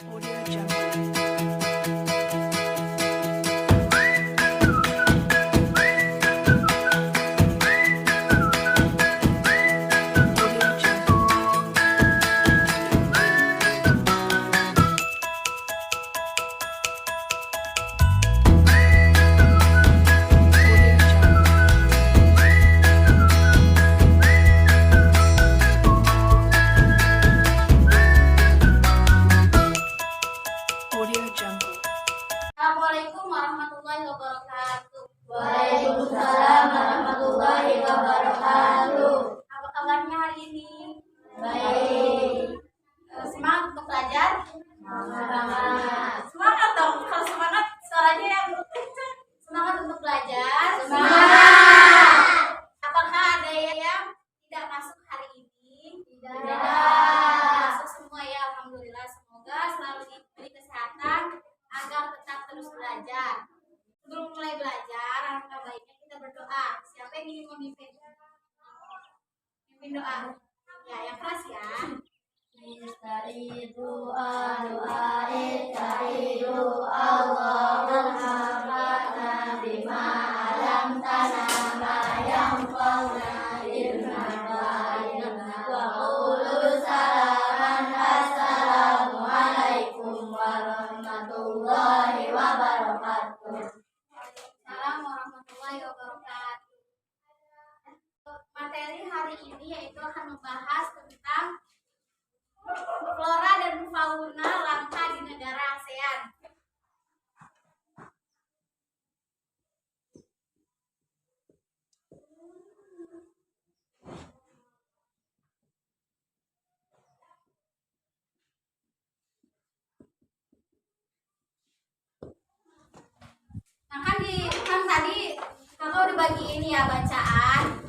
Audio Jungle. Audio Jungle. Audio Jungle. Audio Jungle. Assalamualaikum warahmatullahi wabarakatuh. Waalaikumsalam warahmatullahi wabarakatuh. Apa kabarnya hari ini? Baik. Semangat untuk belajar? Semangat. Semangat dong. Kalau semangat suaranya yang kencang. Semangat untuk belajar. Semangat. Apakah ada yang tidak masuk hari ini? Tidak. Masuk semua ya, alhamdulillah. Semoga selalu diberi kesehatan agar tetap terus belajar. Sebelum mulai belajar, alangkah baiknya kita berdoa. Siapa yang ingin memimpin? Mimpin doa. Ya, yang keras ya. Istaizu doa istaizu Allahumma bima alam tanah ma yanfa'una ilma wa qulu salaman assalamualaikum warahmatullahi wabarakatuh. Assalamualaikum warahmatullahi wabarakatuh. Materi hari ini yaitu akan membahas tentang flora dan fauna langka di negara ASEAN. Nah kan tadi kakak udah bagi ini ya bacaan.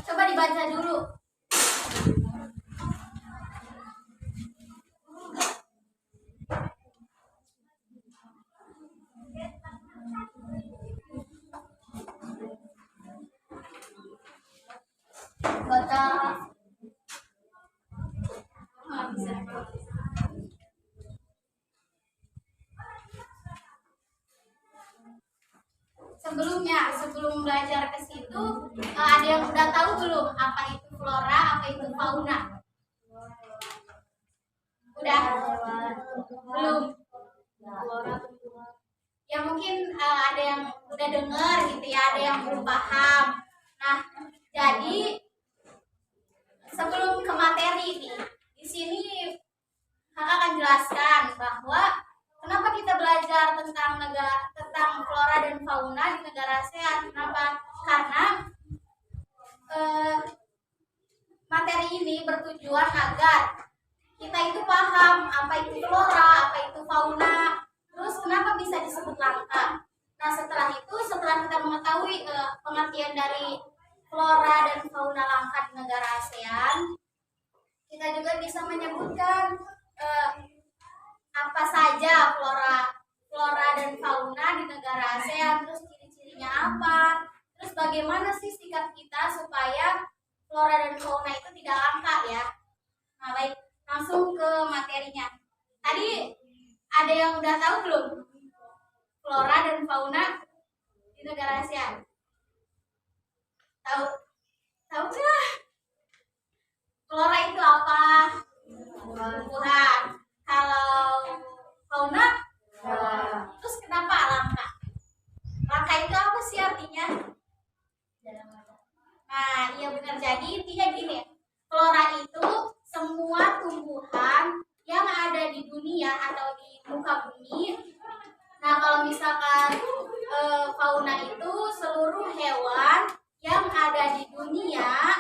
Coba dibaca dulu. Baca. Bisa. Sebelum belajar ke situ, ada yang udah tahu belum apa itu flora, apa itu fauna? Udah? Belum? Ya mungkin ada yang udah dengar gitu ya, ada yang belum paham. Nah, jadi sebelum ke materi nih, di sini kakak akan jelaskan bahwa kenapa kita belajar tentang flora dan fauna di negara ASEAN. Kenapa? Karena materi ini bertujuan agar kita itu paham apa itu flora, apa itu fauna, terus kenapa bisa disebut langka. Nah setelah kita mengetahui pengertian dari flora dan fauna langka di negara ASEAN, kita juga bisa menyebutkan apa saja flora dan fauna di negara ASEAN, terus ciri-cirinya apa, terus bagaimana sih sikap kita supaya flora dan fauna itu tidak langka ya. Nah baik, langsung ke materinya. Tadi ada yang udah tahu belum flora dan fauna di negara ASEAN? Tahu nggak? Flora itu apa? Tumbuhan. Kalau fauna, terus kenapa langka? Langka itu apa sih artinya? Nah, iya benar. Jadi intinya gini, flora itu semua tumbuhan yang ada di dunia atau di muka bumi. Nah, kalau misalkan fauna itu seluruh hewan yang ada di dunia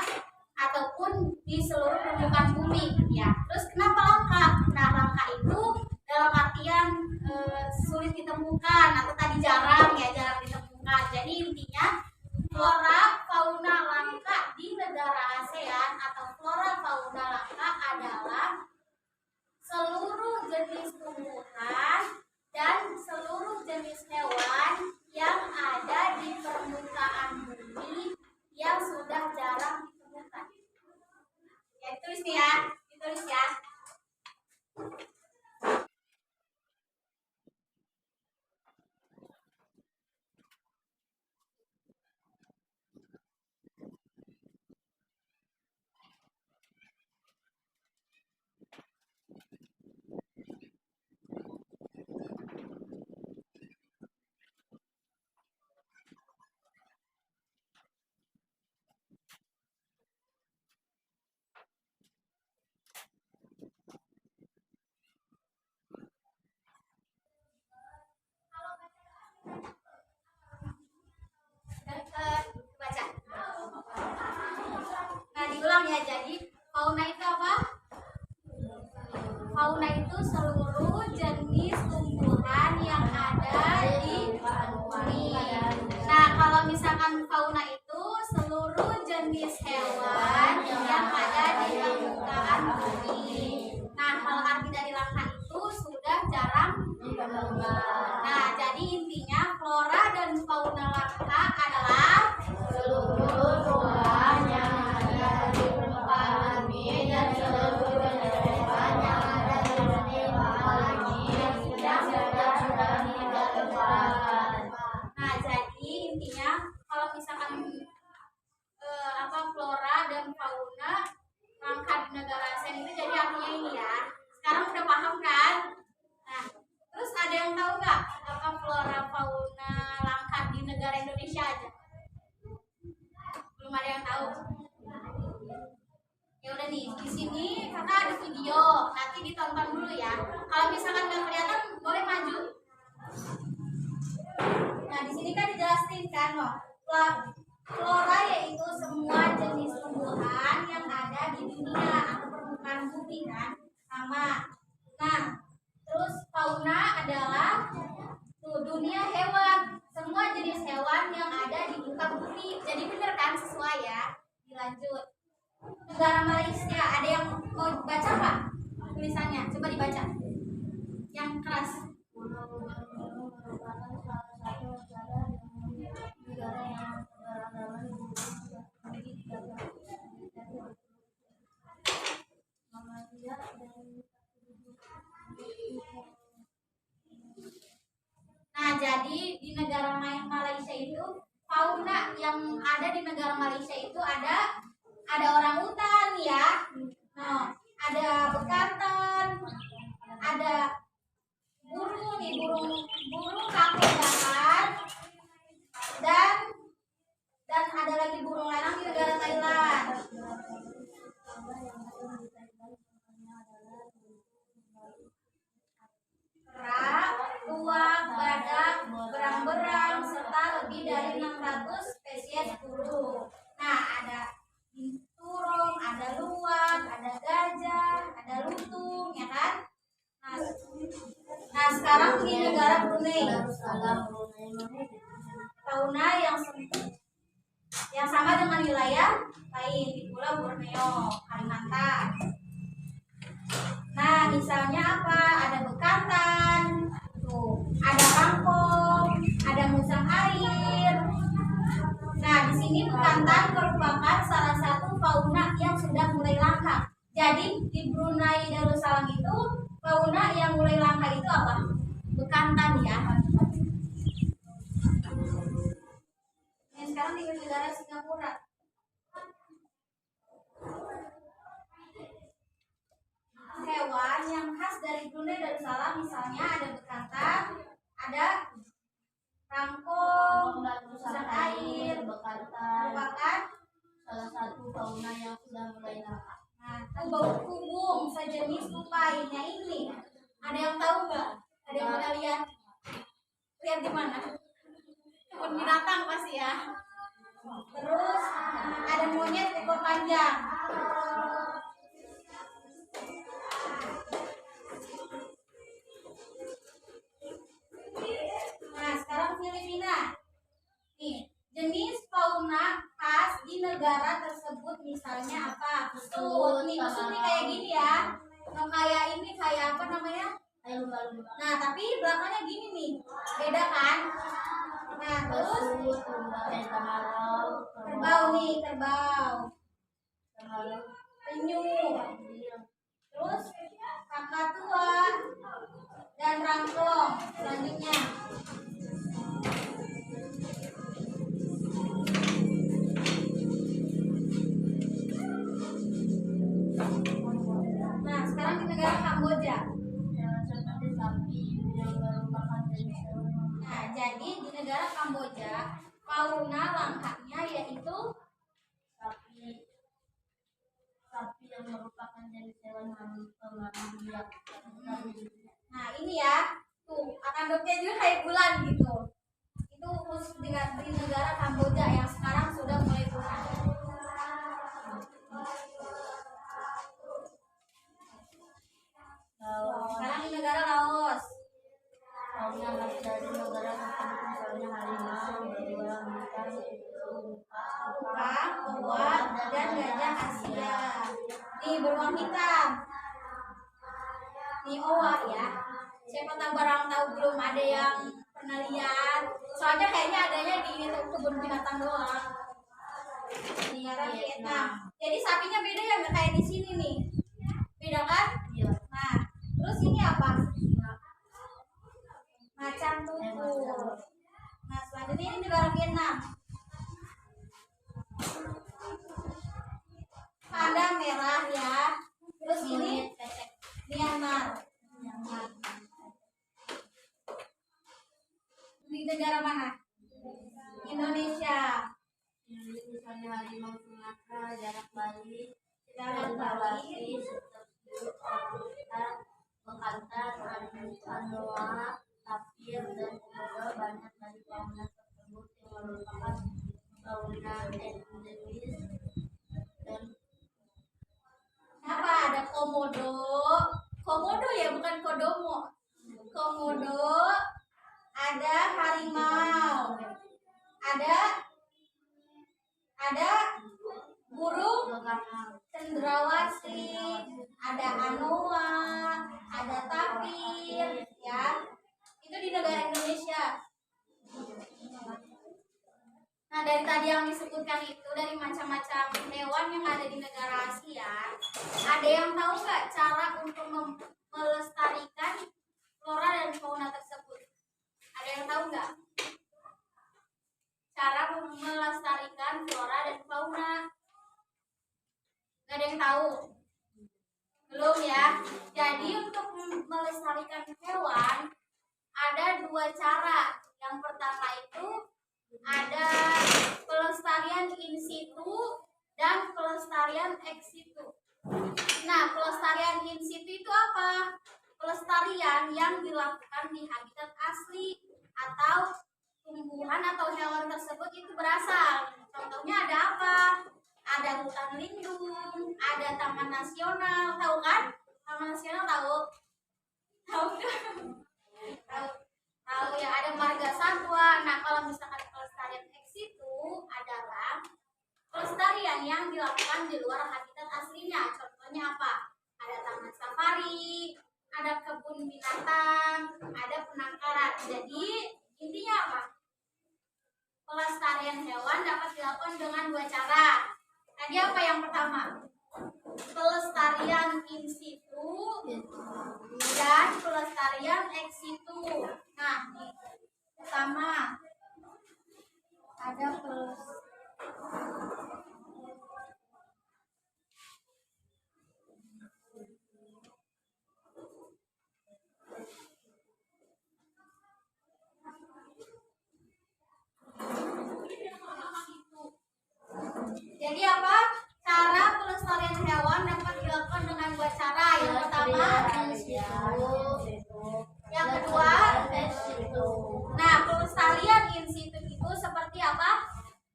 ataupun di seluruh permukaan bumi ya. Terus kenapa langka? Nah, langka itu dalam artian sulit ditemukan atau tadi jarang ditemukan. Jadi intinya flora fauna langka di negara ASEAN atau flora fauna langka adalah seluruh jenis tumbuhan dan seluruh jenis hewan yang ada di permukaan bumi yang sudah jarang ditemukan. Ya, ditulis ya. ulang ya. Jadi fauna itu apa? Fauna itu seluruh jenis tumbuhan yang ada di bumi. Nah, kalau misalkan fauna itu seluruh jenis hewan yang ada di permukaan bumi. Nah, kalau arti dari langka itu sudah jarang ditemukan. Nah, jadi intinya flora dan fauna langka adalah seluruh tumbuhan yang ada di permukaan bumi dan seluruh jenis hewan yang ada di permukaan bumi yang sudah ditemukan. Nah, jadi intinya kalau misalkan flora dan fauna langka di negara ASEAN itu jadi artinya ini ya. Sekarang udah paham kan? Nah, terus ada yang tahu nggak apa flora fauna langka di negara Indonesia aja? Belum ada yang tahu. Ya udah nih, di sini kakak ada video, nanti ditonton dulu ya. Kalau misalkan nggak kelihatan, boleh maju. Nah, di sini kan dijelasin kan, loh. Flora yaitu semua jenis tumbuhan yang ada di dunia atau permukaan bumi kan, sama. Nah, terus fauna adalah dunia hewan, semua jenis hewan yang ada di muka bumi. Jadi bener kan, sesuai ya. Dilanjut. Negara Malaysia, ada yang mau baca nggak tulisannya? Coba dibaca. Yang keras. Merupakan salah satu negara yang beragama memiliki 13 Muhammadiyah dan Nah, jadi di negara Malaysia itu fauna yang ada di negara Malaysia itu ada orang hutan ya. Nah, ada bekantan, ada burung nih, burung kakek darat, dan ada lagi burung lalang di negara Thailand. Kera, tuak, badak, berang-berang, serta lebih dari 600 spesies burung. Nah, ada binturong, ada luwak, ada gajah, ada lutung, ya kan? Nah, sekarang di negara Brunei, fauna yang sama dengan wilayah lain di Pulau Borneo, Kalimantan. Nah, misalnya apa? Ada bekantan, tuh, ada kangkong, ada musang air. Nah, di sini bekantan merupakan salah satu fauna yang sudah mulai langka. Jadi di Brunei Darussalam itu fauna yang mulai langka itu apa? Bekantan ya. Yang sekarang di negara Singapura. Hewan yang khas dari Brunei Darussalam misalnya ada bekantan, ada kangkong, musang air, bekantan merupakan salah satu fauna yang sudah mulai langka. nah, kubung sejenis tupainya ini. Ada yang tahu nggak? Ada yang pernah lihat? Lihat di mana? Kebun binatang pasti ya. Terus ada monyet ekor panjang. Nah, sekarang Filipina. Nih, jenis fauna khas di negara tersebut misalnya apa? Pusut. Nih, pusut nih kayak gini ya. Nah, kayak ini kayak apa namanya? Ayo lumba-lumba. Nah, tapi belakangnya gini nih. Beda kan? Nah, terus kerbau nih, kerbau. Penyu. Terus kakatua dan rangkong. Selanjutnya. Nah, sekarang di negara Kamboja. Seperti sapi yang merupakan jenis hewan. Nah, jadi di negara Kamboja fauna langkanya yaitu sapi yang merupakan jenis hewan mammalia. nah ini ya, tuh tanduknya juga kayak bulan gitu. Itu khusus di negara Kamboja yang sekarang sudah mulai punah. Asia. Nih beruang hitam. Nih owa ya. Siapa tahu barang tahu belum ada yang pernah lihat. Soalnya kayaknya adanya di kebun binatang doang. Ini orang Vietnam. Jadi sapinya beda ya, nggak kayak di sini nih. Beda kan? Iya. Nah, terus ini apa? Macan tutul. Nah, selanjutnya ini negara Vietnam. Panda merah ya. Terus ini Myanmar. Di negara mana? Indonesia. Misalnya harimau Sumatera, jarak Bali, Jarak Bali. Bekantan, anoa, tapir, dan komodo banyak dari fauna tersebut yang merupakan fauna endemis dan Apa ada komodo? Komodo ya, bukan kodomo. Komodo, ada harimau, ada burung bekantan. cendrawasih, ada anoa, ada tapir, ya. Itu di negara Indonesia. Nah, dari tadi yang disebutkan itu dari macam-macam hewan yang ada di negara Asia, ada yang tahu nggak cara untuk melestarikan flora dan fauna tersebut? Ada yang tahu nggak? Cara melestarikan flora dan fauna? Nggak ada yang tahu? Belum ya? Jadi untuk melestarikan hewan, ada dua cara. Yang pertama itu ada pelestarian in situ dan pelestarian ex situ. Nah, pelestarian in situ itu apa? Pelestarian yang dilakukan di habitat asli atau tumbuhan atau hewan tersebut itu berasal. Contohnya ada apa? Ada hutan lindung, ada taman nasional, tahu kan? Taman nasional tahu? Tahu nggak? Tahu ya, ada marga satwa. Nah, kalau misalkan pelestarian ex situ adalah pelestarian yang dilakukan di luar habitat aslinya. Contohnya apa? Ada taman safari, ada kebun binatang, ada penangkaran. Jadi intinya apa? Pelestarian hewan dapat dilakukan dengan dua cara. Tadi apa yang pertama? Pelestarian in situ dan pelestarian ex situ. Nah, nih, pertama ada Jadi apa? Cara pelestarian hewan dapat dilakukan dengan dua cara. Yang pertama, yang kedua, nah pelestarian in situ itu seperti apa?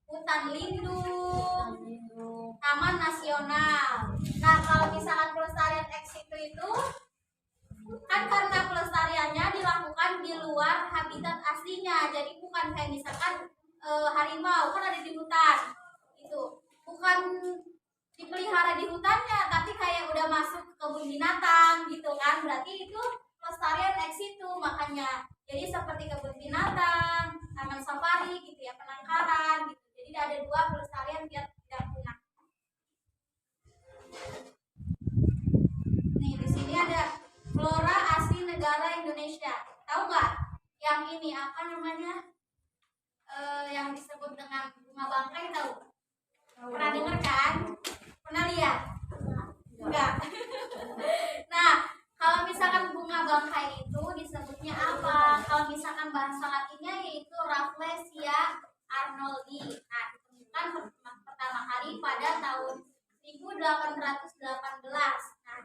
Hutan lindung, taman nasional. Nah kalau misalkan pelestarian ex situ itu kan karena pelestariannya dilakukan di luar habitat aslinya, jadi bukan kayak misalkan harimau kan ada di hutan, itu bukan dipelihara di hutannya, tapi kayak udah masuk ke kebun binatang gitu kan, berarti itu pelestarian ex situ. Makanya jadi seperti kebun binatang, taman safari gitu ya, penangkaran gitu. Jadi ada dua pelestarian biar tidak punah. Nih di sini ada flora asli negara Indonesia. Tahu nggak? Yang ini apa namanya? Yang disebut dengan bunga bangkai, tahu? Pernah dengar kan? Pernah lihat? Enggak. Nah, kalau misalkan bunga bangkai itu disebutnya apa? Kalau misalkan bahasa latinnya yaitu Rafflesia arnoldi. Nah, ditemukan pertama kali pada tahun 1818. Nah,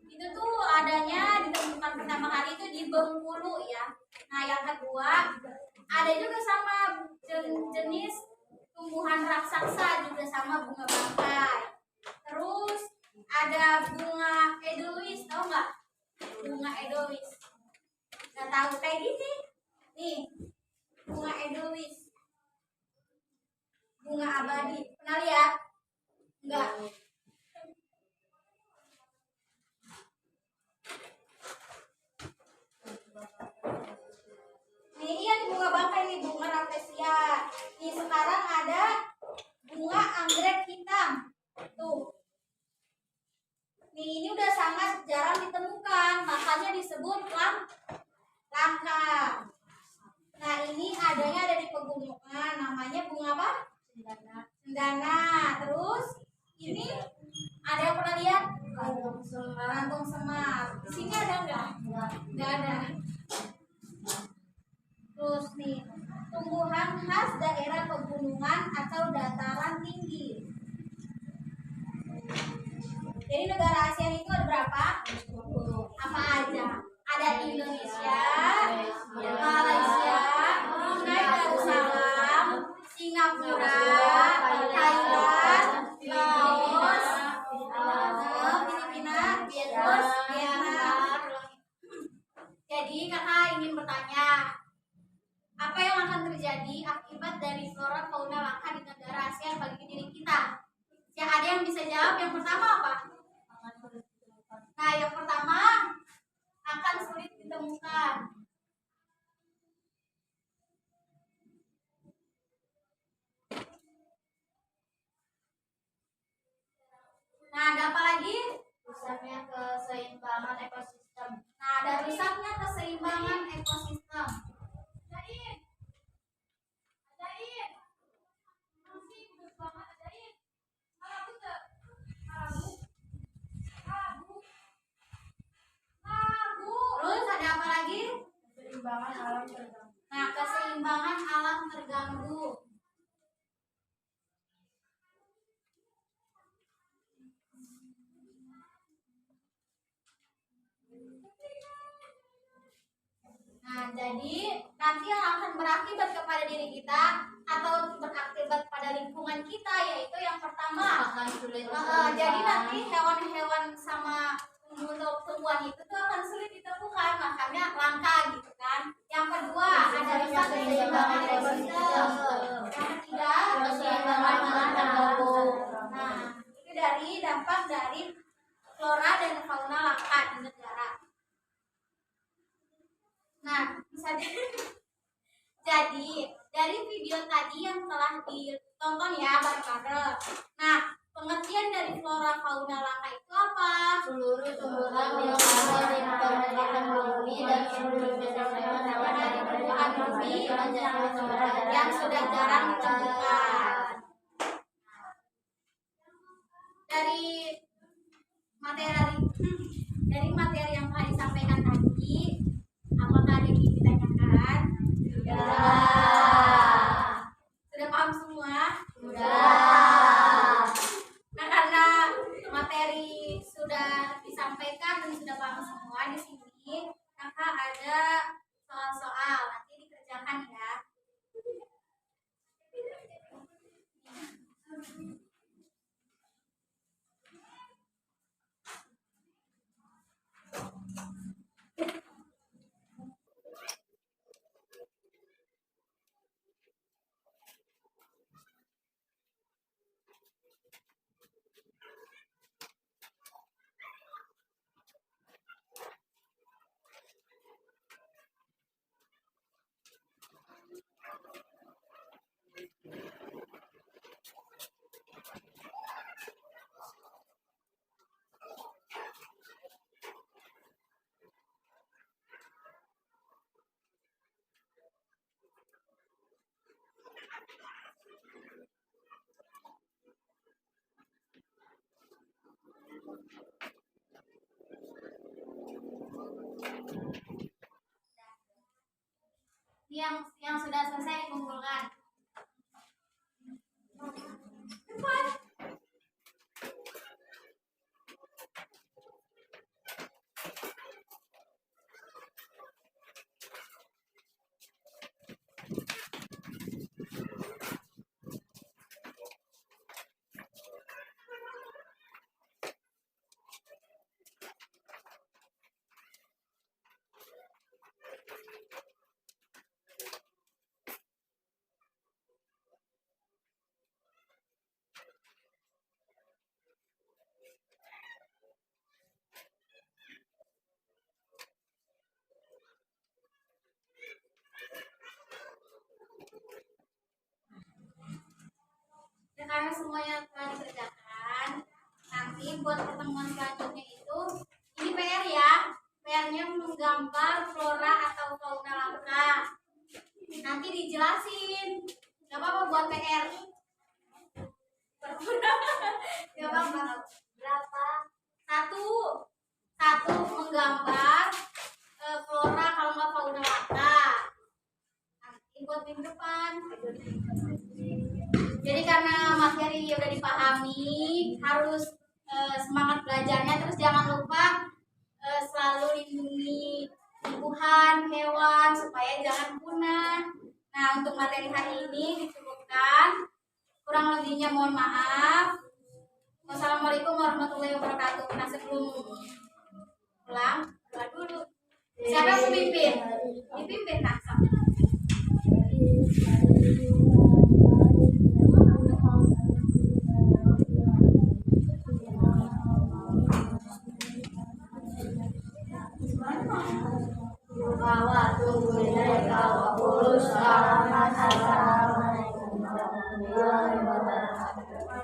itu tuh adanya ditemukan pertama kali itu di Bengkulu ya. Nah, yang kedua ada juga sama jenis tumbuhan raksasa juga sama bunga bangkai. Terus ada bunga edelweiss, tahu nggak? Bunga edelweiss. Nggak tahu kayak gini. Nih, bunga edelweiss. Bunga abadi. Pernah lihat? Enggak. bunga bangkai nih, bunga rafflesia. Nih sekarang ada bunga anggrek hitam. Tuh. Nih ini udah sangat jarang ditemukan, makanya disebut langka. Nah ini adanya ada di pegunungan, namanya bunga apa? Cendana. Terus ini ada yang pernah lihat? Rantung semar. Di sini ada nggak? Nggak ada. Terus nih, tumbuhan khas daerah pegunungan atau dataran tinggi. Jadi negara ASEAN itu ada berapa? Apa aja? Ada Indonesia, Malaysia, Brunei Darussalam, Singapura, Thailand, Laos, Filipina, terus Vietnam. Jadi kakak ingin bertanya, apa yang akan terjadi akibat dari flora fauna langka di negara ASEAN bagi diri kita? Ya ada yang bisa jawab. Yang pertama apa? Nah yang pertama akan sulit ditemukan. Nah ada apa lagi? Rusaknya keseimbangan ekosistem. Nah ada rusaknya keseimbangan ekosistem. Terus ada apa lagi? Keseimbangan alam terganggu. Nah, keseimbangan alam terganggu. Nah, jadi nanti yang akan berakibat kepada diri kita atau berakibat pada lingkungan kita yaitu yang pertama Akan sulit jadi nanti hewan-hewan sama tumbuhan itu tuh akan sulit ditemukan, makanya langka gitu kan. Yang kedua ada rusak keseimbangan ekosistem. Yang ketiga keseimbangan alam terganggu. Nah itu dari dampak dari flora dan fauna langka di negara. Nah bisa jadi dari video tadi yang telah ditonton ya bareng-bareng. Nah pengertian dari flora fauna langka itu apa? seluruh tumbuhan yang ada di permukaan bumi dan seluruh hewan yang ada di permukaan bumi yang sudah jarang ditemukan. Dari materi yang telah disampaikan tadi, apakah ada yang ingin ditanyakan? Sudah paham semua? Nah karena materi sudah disampaikan dan sudah paham semua di sini, maka ada soal-soal nanti dikerjakan ya. Yang sudah selesai dikumpulkan. Cepat. semuanya telah dikerjakan, nanti buat pertemuan selanjutnya itu ini PR ya. PR-nya menggambar flora atau fauna langka. Nanti dijelasin. Gak apa-apa buat PR. Gak apa-apa. Berapa? Satu menggambar flora kalau nggak fauna langka. Nanti buat minggu depan. Jadi karena materi udah dipahami, harus semangat belajarnya, terus jangan lupa selalu lindungi tumbuhan, hewan supaya jangan punah. Nah, untuk materi hari ini dicukupkan. Kurang lebihnya mohon maaf. Wassalamualaikum warahmatullahi wabarakatuh. Nah, sebelum pulang, doa dulu. Siapa yang memimpin? Dipimpin Naksa. Assalamualaikum warahmatullahi wabarakatuh.